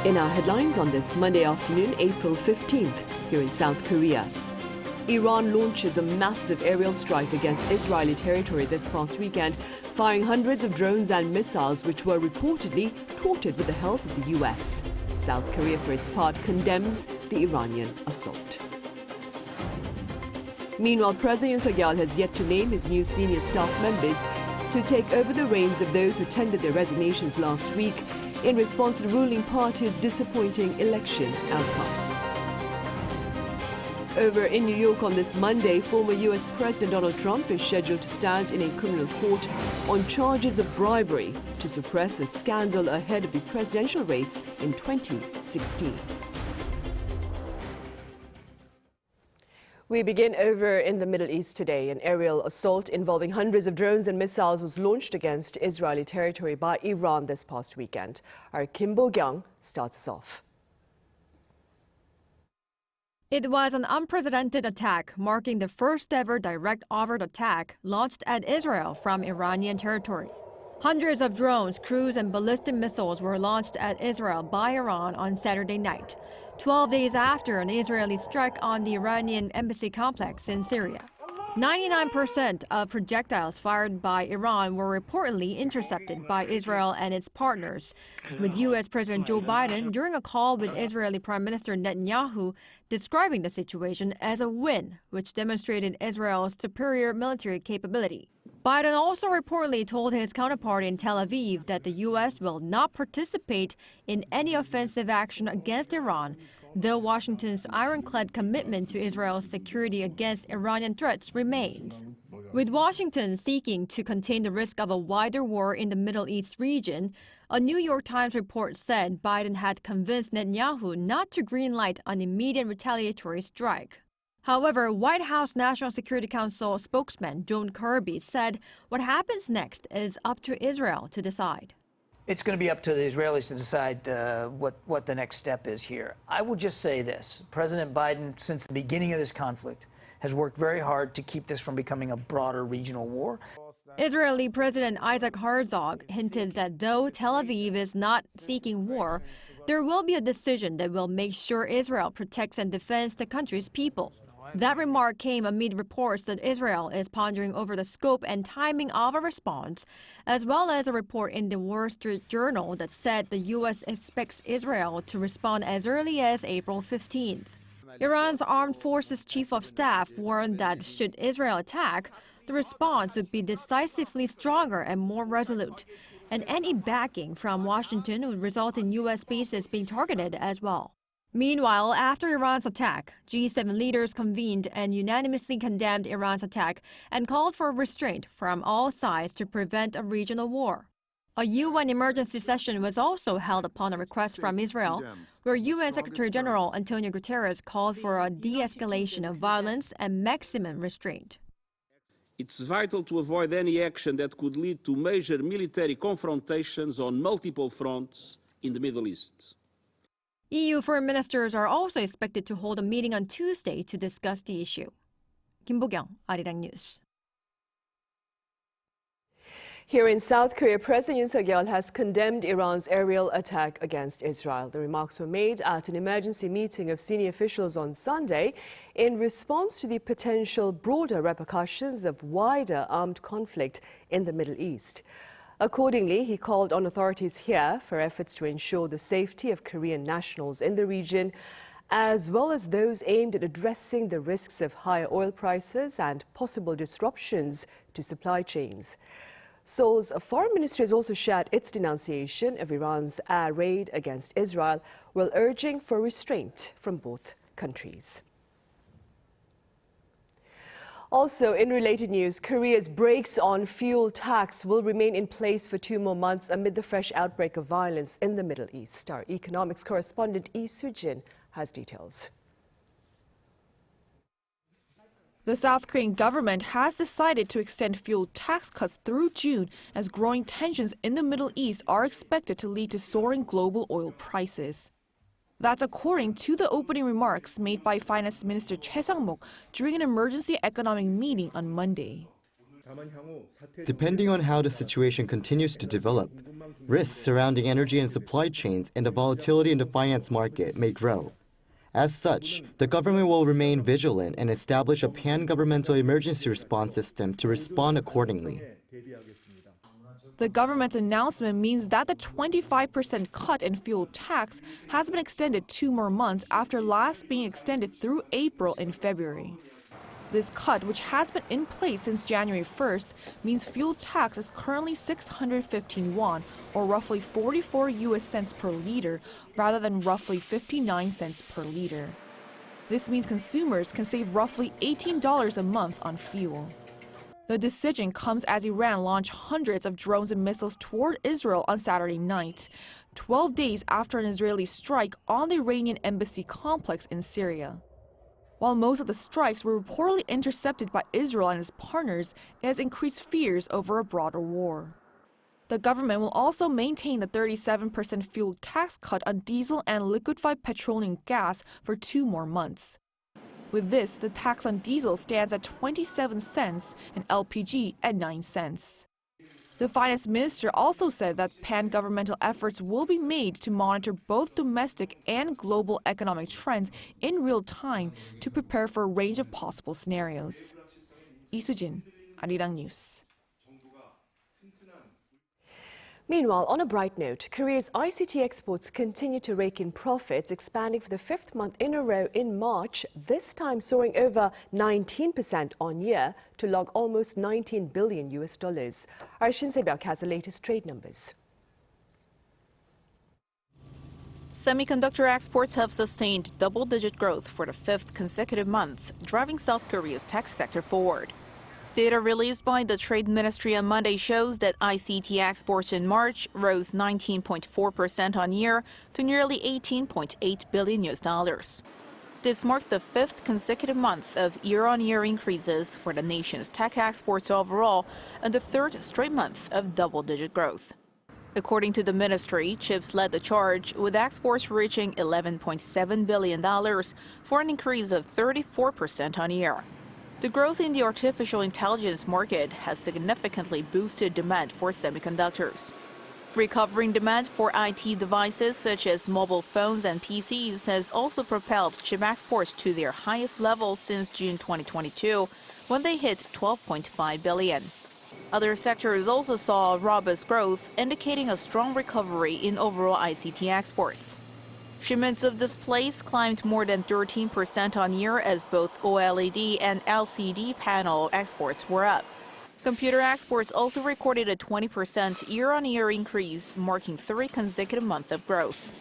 In our headlines on this Monday afternoon, April 15th, here in South Korea. Iran launches a massive aerial strike against Israeli territory this past weekend, firing hundreds of drones and missiles which were reportedly thwarted with the help of the US. South Korea, for its part, condemns the Iranian assault. Meanwhile, President Yoon has yet to name his new senior staff members to take over the reins of those who tendered their resignations last week in response to the ruling party's disappointing election outcome. Over in New York on this Monday, former U.S. President Donald Trump is scheduled to stand in a criminal court on charges of bribery to suppress a scandal ahead of the presidential race in 2016. We begin over in the Middle East today. An aerial assault involving hundreds of drones and missiles was launched against Israeli territory by Iran this past weekend. Our Kim Bo-kyung starts us off. It was an unprecedented attack, marking the first ever direct overt attack launched at Israel from Iranian territory. Hundreds of drones, cruise and ballistic missiles were launched at Israel by Iran on Saturday night, 12 days after an Israeli strike on the Iranian embassy complex in Syria. 99% of projectiles fired by Iran were reportedly intercepted by Israel and its partners, with U.S. President Joe Biden during a call with Israeli Prime Minister Netanyahu describing the situation as a win, which demonstrated Israel's superior military capability. Biden also reportedly told his counterpart in Tel Aviv that the U.S. will not participate in any offensive action against Iran, though Washington's ironclad commitment to Israel's security against Iranian threats remains. With Washington seeking to contain the risk of a wider war in the Middle East region, a New York Times report said Biden had convinced Netanyahu not to greenlight an immediate retaliatory strike. However, White House National Security Council spokesman John Kirby said what happens next is up to Israel to decide. It's going to be up to the Israelis to decide what the next step is here. I will just say this. President Biden, since the beginning of this conflict, has worked very hard to keep this from becoming a broader regional war. Israeli President Isaac Herzog hinted that though Tel Aviv is not seeking war, there will be a decision that will make sure Israel protects and defends the country's people. That remark came amid reports that Israel is pondering over the scope and timing of a response, as well as a report in the Wall Street Journal that said the U.S. expects Israel to respond as early as April 15th. Iran's Armed Forces Chief of Staff warned that should Israel attack, the response would be decisively stronger and more resolute, and any backing from Washington would result in U.S. bases being targeted as well. Meanwhile, after Iran's attack, G7 leaders convened and unanimously condemned Iran's attack and called for restraint from all sides to prevent a regional war. A UN emergency session was also held upon a request from Israel, where UN Secretary General Antonio Guterres called for a de-escalation of violence and maximum restraint. It's vital to avoid any action that could lead to major military confrontations on multiple fronts in the Middle East. EU foreign ministers are also expected to hold a meeting on Tuesday to discuss the issue. Kim Bo-kyung, Arirang News. Here in South Korea, President Yoon has condemned Iran's aerial attack against Israel. The remarks were made at an emergency meeting of senior officials on Sunday in response to the potential broader repercussions of wider armed conflict in the Middle East. Accordingly, he called on authorities here for efforts to ensure the safety of Korean nationals in the region, as well as those aimed at addressing the risks of higher oil prices and possible disruptions to supply chains. Seoul's foreign ministry has also shared its denunciation of Iran's air raid against Israel, while urging for restraint from both countries. Also, in related news, Korea's brakes on fuel tax will remain in place for 2 more months amid the fresh outbreak of violence in the Middle East. Our economics correspondent Lee Soo-jin has details. The South Korean government has decided to extend fuel tax cuts through June as growing tensions in the Middle East are expected to lead to soaring global oil prices. That's according to the opening remarks made by Finance Minister Choi Sang-mok during an emergency economic meeting on Monday. Depending on how the situation continues to develop, risks surrounding energy and supply chains and the volatility in the finance market may grow. As such, the government will remain vigilant and establish a pan-governmental emergency response system to respond accordingly. The government's announcement means that the 25% cut in fuel tax has been extended 2 more months after last being extended through April and February. This cut, which has been in place since January 1st, means fuel tax is currently 615 won, or roughly 44 US cents per liter, rather than roughly 59 cents per liter. This means consumers can save roughly $18 a month on fuel. The decision comes as Iran launched hundreds of drones and missiles toward Israel on Saturday night, 12 days after an Israeli strike on the Iranian embassy complex in Syria. While most of the strikes were reportedly intercepted by Israel and its partners, it has increased fears over a broader war. The government will also maintain the 37% fuel tax cut on diesel and liquefied petroleum gas for 2 more months. With this, the tax on diesel stands at 27 cents and LPG at 9 cents. The finance minister also said that pan-governmental efforts will be made to monitor both domestic and global economic trends in real time to prepare for a range of possible scenarios. Lee Soo-jin, Arirang News. Meanwhile, on a bright note, Korea's ICT exports continue to rake in profits, expanding for the 5th month in a row in March, this time soaring over 19% on year to log almost $19 billion. Our Shin Se-byuk has the latest trade numbers. Semiconductor exports have sustained double-digit growth for the 5th consecutive month, driving South Korea's tech sector forward. Data released by the Trade Ministry on Monday shows that ICT exports in March rose 19.4% on year to nearly $18.8 billion. This marked the 5th consecutive month of year-on-year increases for the nation's tech exports overall and the 3rd straight month of double-digit growth. According to the ministry, chips led the charge, with exports reaching $11.7 billion for an increase of 34% on year. The growth in the artificial intelligence market has significantly boosted demand for semiconductors. Recovering demand for IT devices such as mobile phones and PCs has also propelled chip exports to their highest levels since June 2022, when they hit $12.5 billion. Other sectors also saw robust growth, indicating a strong recovery in overall ICT exports. Shipments of displays climbed more than 13% on year as both OLED and LCD panel exports were up. Computer exports also recorded a 20% year-on-year increase, marking 3 consecutive months of growth.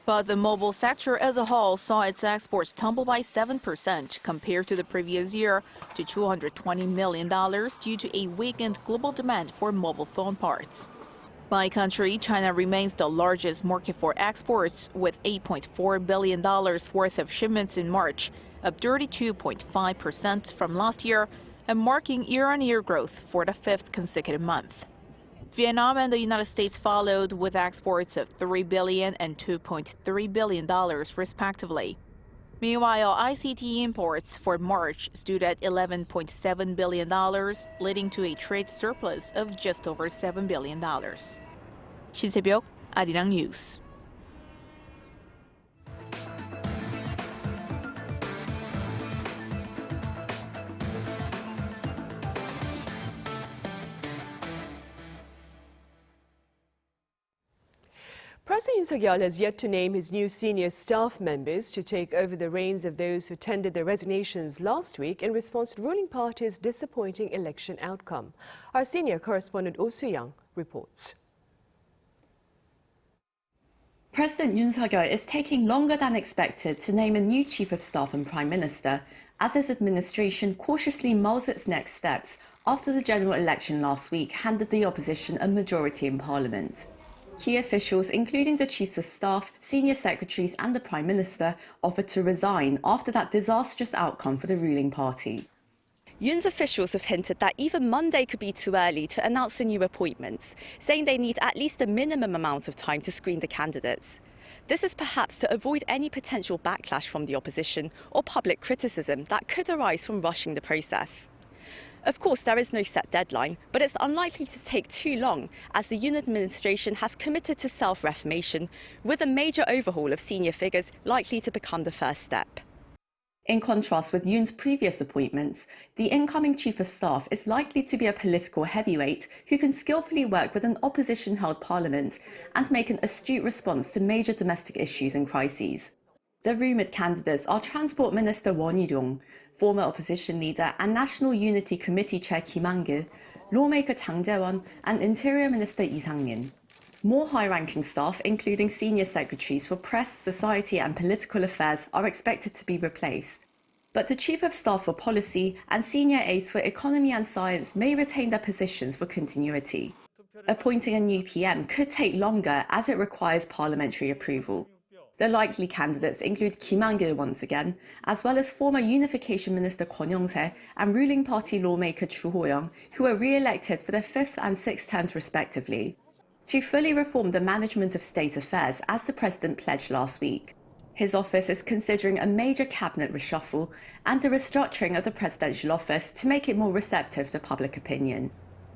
But the mobile sector as a whole saw its exports tumble by 7% compared to the previous year to $220 million due to a weakened global demand for mobile phone parts. By country, China remains the largest market for exports, with $8.4 billion worth of shipments in March, up 32.5% from last year, and marking year-on-year growth for the 5th consecutive month. Vietnam and the United States followed with exports of $3 billion and $2.3 billion, respectively. Meanwhile, ICT imports for March stood at $11.7 billion, leading to a trade surplus of just over $7 billion. Shin Se-byuk, Arirang News. President Yoon Suk-yeol has yet to name his new senior staff members to take over the reins of those who tendered their resignations last week in response to the ruling party's disappointing election outcome. Our senior correspondent Oh Soo-young reports. President Yoon Suk-yeol is taking longer than expected to name a new chief of staff and prime minister, as his administration cautiously mulls its next steps after the general election last week handed the opposition a majority in parliament. Key officials, including the chiefs of staff, senior secretaries and the prime minister, offered to resign after that disastrous outcome for the ruling party. Yoon's officials have hinted that even Monday could be too early to announce the new appointments, saying they need at least a minimum amount of time to screen the candidates. This is perhaps to avoid any potential backlash from the opposition or public criticism that could arise from rushing the process. Of course, there is no set deadline, but it's unlikely to take too long, as the Yoon administration has committed to self-reformation, with a major overhaul of senior figures likely to become the first step. In contrast with Yoon's previous appointments, the incoming Chief of Staff is likely to be a political heavyweight who can skillfully work with an opposition-held parliament and make an astute response to major domestic issues and crises. The rumoured candidates are Transport Minister Won Yu-dong, former opposition leader and National Unity Committee Chair Kim Han-gil, lawmaker Chang Jae-won and Interior Minister Lee Sang-min. More high-ranking staff, including senior secretaries for press, society and political affairs, are expected to be replaced. But the Chief of Staff for Policy and senior aides for Economy and Science may retain their positions for continuity. Appointing a new PM could take longer as it requires parliamentary approval. The likely candidates include Kim Han-gil once again, as well as former Unification Minister Kwon Yong-se and ruling party lawmaker Chu Ho-young, who were re-elected for their 5th and 6th terms respectively, to fully reform the management of state affairs as the president pledged last week. His office is considering a major cabinet reshuffle and a restructuring of the presidential office to make it more receptive to public opinion.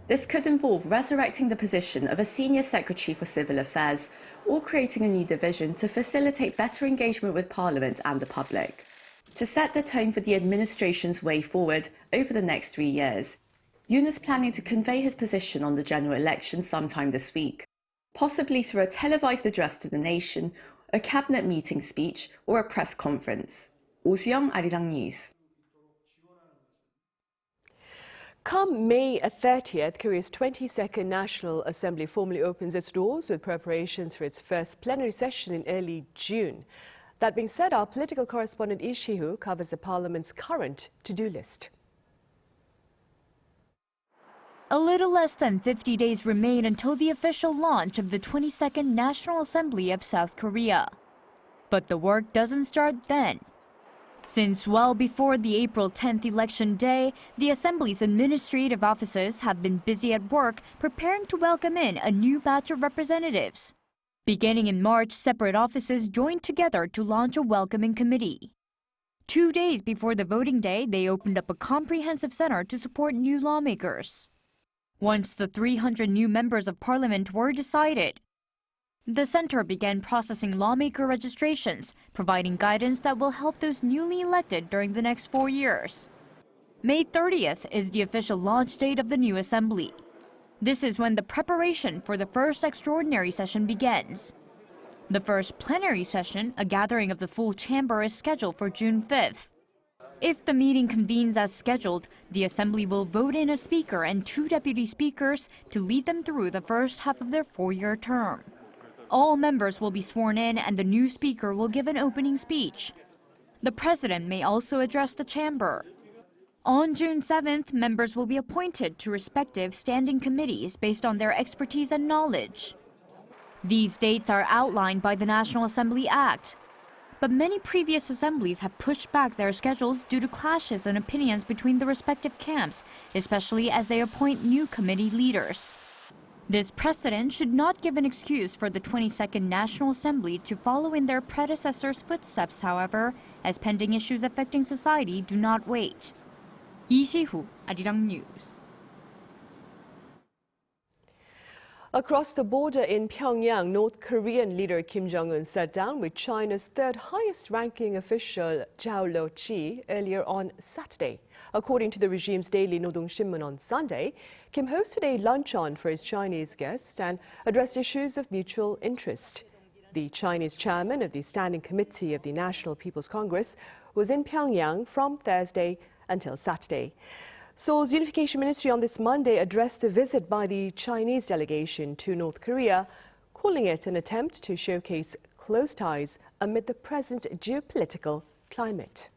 This could involve resurrecting the position of a senior secretary for civil affairs or creating a new division to facilitate better engagement with Parliament and the public. To set the tone for the administration's way forward over the next 3 years, Yoon is planning to convey his position on the general election sometime this week, possibly through a televised address to the nation, a cabinet meeting speech, or a press conference. Oh Soo-young, Arirang News. Come May 30th, Korea's 22nd National Assembly formally opens its doors with preparations for its first plenary session in early June. That being said, our political correspondent Lee Si-hoo covers the Parliament's current to-do list. A little less than 50 days remain until the official launch of the 22nd National Assembly of South Korea. But the work doesn't start then. Since well before the April 10th election day, the Assembly's administrative offices have been busy at work preparing to welcome in a new batch of representatives. Beginning in March, separate offices joined together to launch a welcoming committee. 2 days before the voting day, they opened up a comprehensive center to support new lawmakers. Once the 300 new members of parliament were decided, the center began processing lawmaker registrations, providing guidance that will help those newly elected during the next 4 years. May 30th is the official launch date of the new assembly. This is when the preparation for the first extraordinary session begins. The first plenary session, a gathering of the full chamber, is scheduled for June 5th. If the meeting convenes as scheduled, the assembly will vote in a speaker and 2 deputy speakers to lead them through the first half of their 4-year term. All members will be sworn in and the new speaker will give an opening speech. The president may also address the chamber. On June 7th, members will be appointed to respective standing committees based on their expertise and knowledge. These dates are outlined by the National Assembly Act. But many previous assemblies have pushed back their schedules due to clashes in opinions between the respective camps, especially as they appoint new committee leaders. This precedent should not give an excuse for the 22nd National Assembly to follow in their predecessors' footsteps, however, as pending issues affecting society do not wait. Lee Si-hoo, Arirang News. Across the border in Pyongyang, North Korean leader Kim Jong-un sat down with China's third highest-ranking official Zhao Leji earlier on Saturday. According to the regime's daily Nodong Shinmun on Sunday, Kim hosted a luncheon for his Chinese guests and addressed issues of mutual interest. The Chinese chairman of the Standing Committee of the National People's Congress was in Pyongyang from Thursday until Saturday. Seoul's Unification Ministry on this Monday addressed the visit by the Chinese delegation to North Korea, calling it an attempt to showcase close ties amid the present geopolitical climate.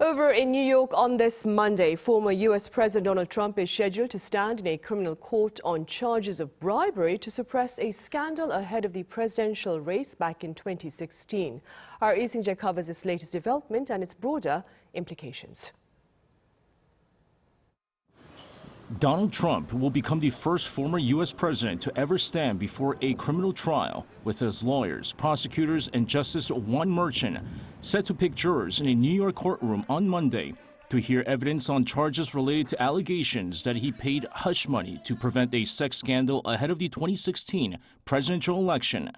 Over in New York on this Monday, former U.S. President Donald Trump is scheduled to stand in a criminal court on charges of bribery to suppress a scandal ahead of the presidential race back in 2016. Our Lee Seung-jae covers this latest development and its broader implications. Donald Trump will become the first former U.S. president to ever stand before a criminal trial, with his lawyers, prosecutors, and Justice Juan Merchan set to pick jurors in a New York courtroom on Monday to hear evidence on charges related to allegations that he paid hush money to prevent a sex scandal ahead of the 2016 presidential election.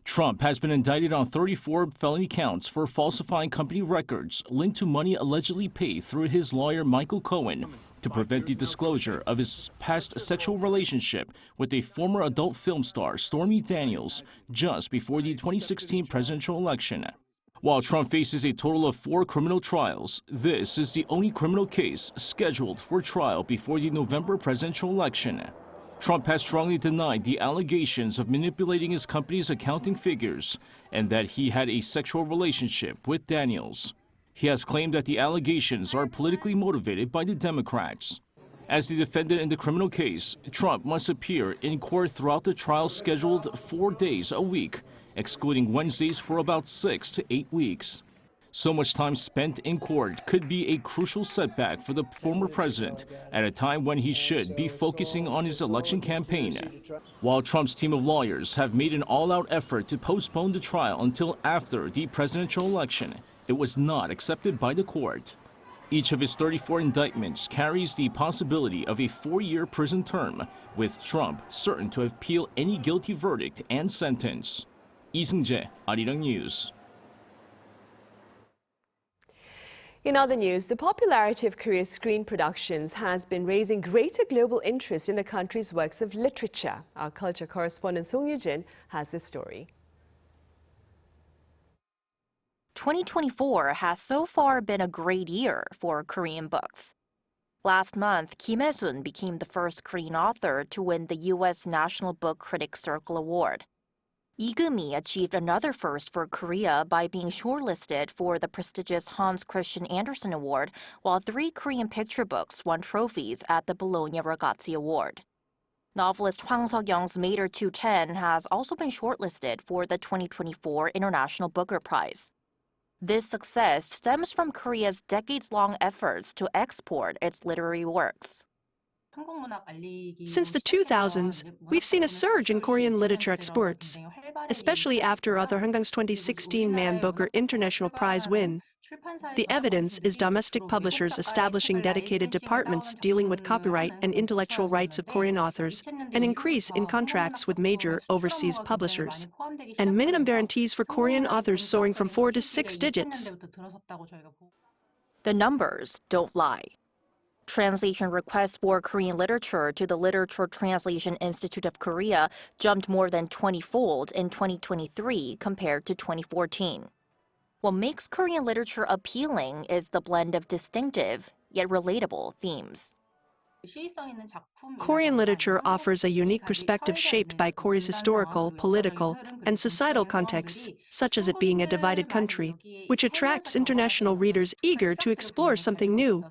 Trump has been indicted on 34 felony counts for falsifying company records linked to money allegedly paid through his lawyer Michael Cohen to prevent the disclosure of his past sexual relationship with a former adult film star, Stormy Daniels, just before the 2016 presidential election. While Trump faces a total of 4 criminal trials, this is the only criminal case scheduled for trial before the November presidential election. Trump has strongly denied the allegations of manipulating his company's accounting figures and that he had a sexual relationship with Daniels. He has claimed that the allegations are politically motivated by the Democrats. As the defendant in the criminal case, Trump must appear in court throughout the trial scheduled 4 days a week, excluding Wednesdays for about 6 to 8 weeks. So much time spent in court could be a crucial setback for the former president at a time when he should be focusing on his election campaign. While Trump's team of lawyers have made an all-out effort to postpone the trial until after the presidential election, it was not accepted by the court. Each of his 34 indictments carries the possibility of a 4-year prison term, with Trump certain to appeal any guilty verdict and sentence. Lee Seung-jae, Arirang News. In other news, the popularity of Korea's screen productions has been raising greater global interest in the country's works of literature. Our culture correspondent Song Yoo-jin has this story. 2024 has so far been a great year for Korean books. Last month, Kim Hae-sun became the first Korean author to win the U.S. National Book Critics Circle Award. Lee Gumi achieved another first for Korea by being shortlisted for the prestigious Hans Christian Andersen Award, while 3 Korean picture books won trophies at the Bologna Ragazzi Award. Novelist Hwang Seok-young's Mater 210 has also been shortlisted for the 2024 International Booker Prize. This success stems from Korea's decades-long efforts to export its literary works. Since the 2000s, we've seen a surge in Korean literature exports, especially after Arthur Hangang's 2016 Man Booker International Prize win. The evidence is domestic publishers establishing dedicated departments dealing with copyright and intellectual rights of Korean authors, an increase in contracts with major overseas publishers, and minimum guarantees for Korean authors soaring from 4 to 6 digits. The numbers don't lie. Translation requests for Korean literature to the Literature Translation Institute of Korea jumped more than 20-fold in 2023 compared to 2014. What makes Korean literature appealing is the blend of distinctive, yet relatable themes. Korean literature offers a unique perspective shaped by Korea's historical, political, and societal contexts, such as it being a divided country, which attracts international readers eager to explore something new.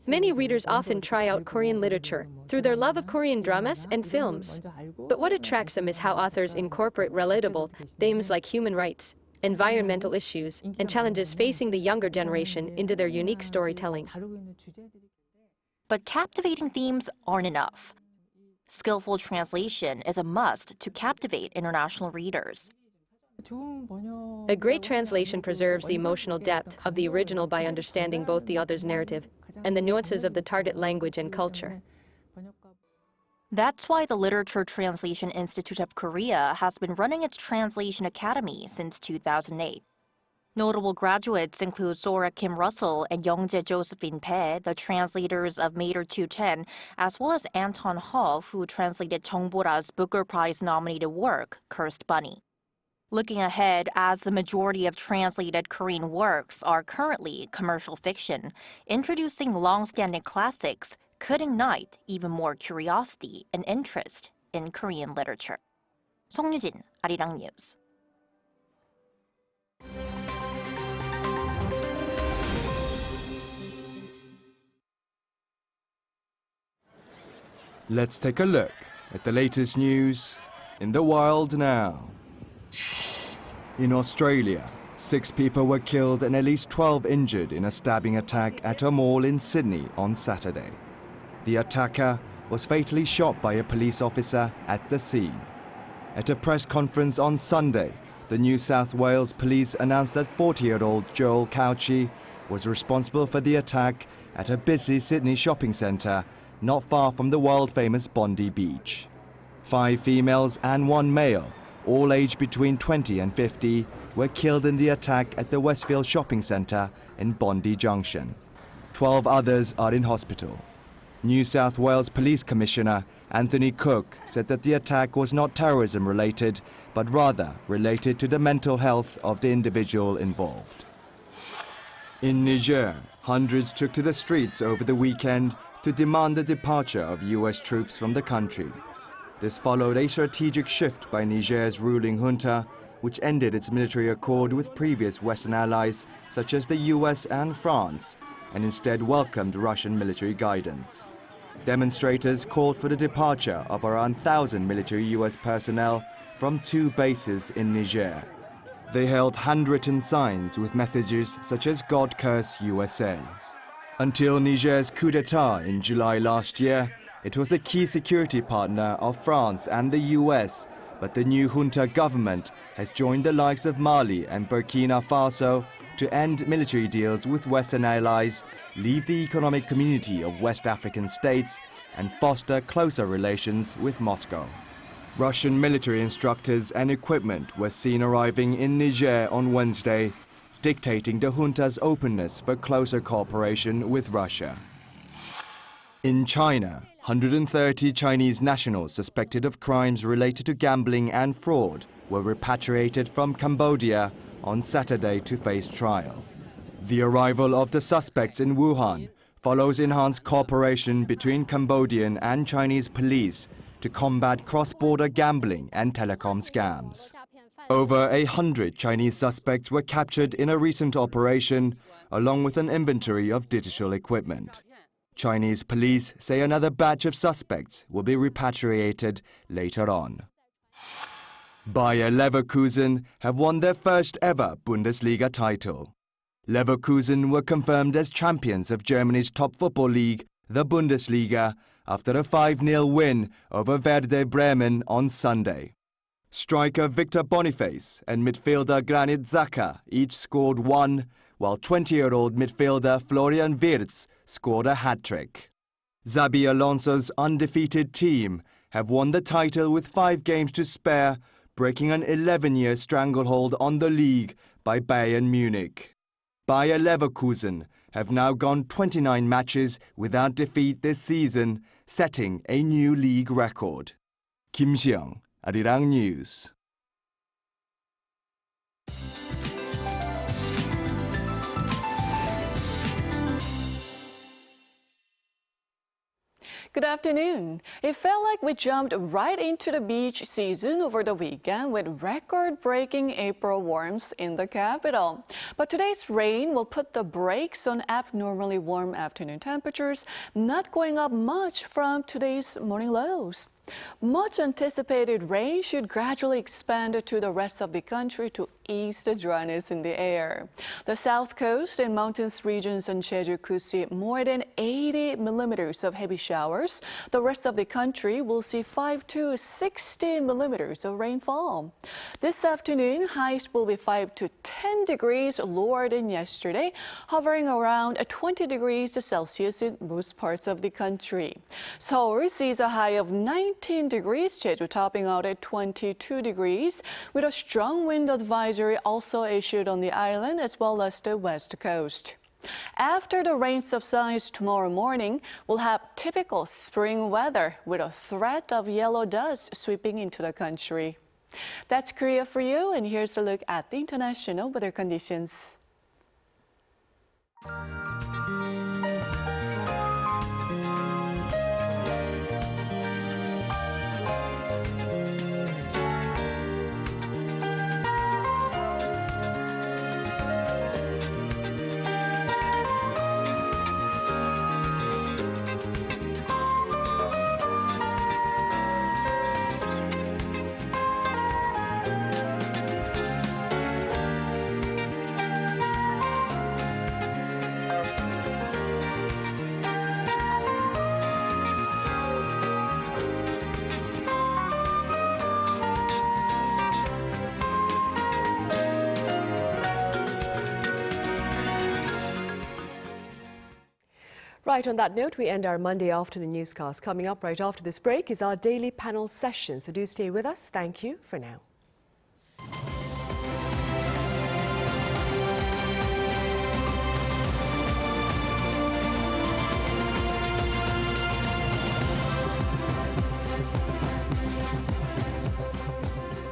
Many readers often try out Korean literature through their love of Korean dramas and films. But what attracts them is how authors incorporate relatable themes like human rights, environmental issues, and challenges facing the younger generation into their unique storytelling. But captivating themes aren't enough. Skillful translation is a must to captivate international readers. A great translation preserves the emotional depth of the original by understanding both the author's narrative and the nuances of the target language and culture. That's why the Literature Translation Institute of Korea has been running its Translation Academy since 2008. Notable graduates include Sora Kim Russell and Youngjae Josephine Bae, the translators of Mater 210, as well as Anton Hall, who translated Jung Bora's Booker Prize-nominated work, Cursed Bunny. Looking ahead, as the majority of translated Korean works are currently commercial fiction, introducing long-standing classics could ignite even more curiosity and interest in Korean literature. Song Yoo-jin, Arirang News. Let's take a look at the latest news in the wild now. In Australia, 6 people were killed and at least 12 injured in a stabbing attack at a mall in Sydney on Saturday. The attacker was fatally shot by a police officer at the scene. At a press conference on Sunday, the New South Wales police announced that 40-year-old Joel Cauchi was responsible for the attack at a busy Sydney shopping centre not far from the world-famous Bondi Beach. 5 females and 1 male, all aged between 20 and 50, were killed in the attack at the Westfield shopping centre in Bondi Junction. 12 others are in hospital. New South Wales Police Commissioner Anthony Cook said that the attack was not terrorism-related, but rather related to the mental health of the individual involved. In Niger, hundreds took to the streets over the weekend to demand the departure of US troops from the country. This followed a strategic shift by Niger's ruling junta, which ended its military accord with previous Western allies such as the US and France, and instead welcomed Russian military guidance. Demonstrators called for the departure of around 1,000 military US personnel from 2 bases in Niger. They held handwritten signs with messages such as "God curse USA." Until Niger's coup d'etat in July last year, it was a key security partner of France and the US, but the new junta government has joined the likes of Mali and Burkina Faso to end military deals with Western allies, leave the economic community of West African states, and foster closer relations with Moscow. Russian military instructors and equipment were seen arriving in Niger on Wednesday, dictating the junta's openness for closer cooperation with Russia. In China, 130 Chinese nationals suspected of crimes related to gambling and fraud were repatriated from Cambodia on Saturday to face trial. The arrival of the suspects in Wuhan follows enhanced cooperation between Cambodian and Chinese police to combat cross-border gambling and telecom scams. Over 100 Chinese suspects were captured in a recent operation, along with an inventory of digital equipment. Chinese police say another batch of suspects will be repatriated later on. Bayer Leverkusen have won their first ever Bundesliga title. Leverkusen were confirmed as champions of Germany's top football league, the Bundesliga, after a 5-0 win over Werder Bremen on Sunday. Striker Victor Boniface and midfielder Granit Xhaka each scored 1, while 20-year-old midfielder Florian Wirtz scored a hat-trick. Xabi Alonso's undefeated team have won the title with 5 games to spare, breaking an 11-year stranglehold on the league by Bayern Munich. Bayer Leverkusen have now gone 29 matches without defeat this season, setting a new league record. Kim Seong, Arirang News. Good afternoon. It felt like we jumped right into the beach season over the weekend with record-breaking April warmth in the capital. But today's rain will put the brakes on abnormally warm afternoon temperatures, not going up much from today's morning lows. Much anticipated rain should gradually expand to the rest of the country to ease the dryness in the air. The south coast and mountainous regions on Jeju could see more than 80 millimeters of heavy showers. The rest of the country will see 5 to 60 millimeters of rainfall. This afternoon, highs will be 5 to 10 degrees lower than yesterday, hovering around 20 degrees Celsius in most parts of the country. Seoul sees a high of 19 degrees, Jeju topping out at 22 degrees, with a strong wind advisory also issued on the island as well as the west coast. After the rain subsides tomorrow morning, we'll have typical spring weather with a threat of yellow dust sweeping into the country. That's Korea for you, and here's a look at the international weather conditions. Right, on that note, we end our Monday afternoon newscast. Coming up right after this break is our daily panel session, so do stay with us. Thank you for now.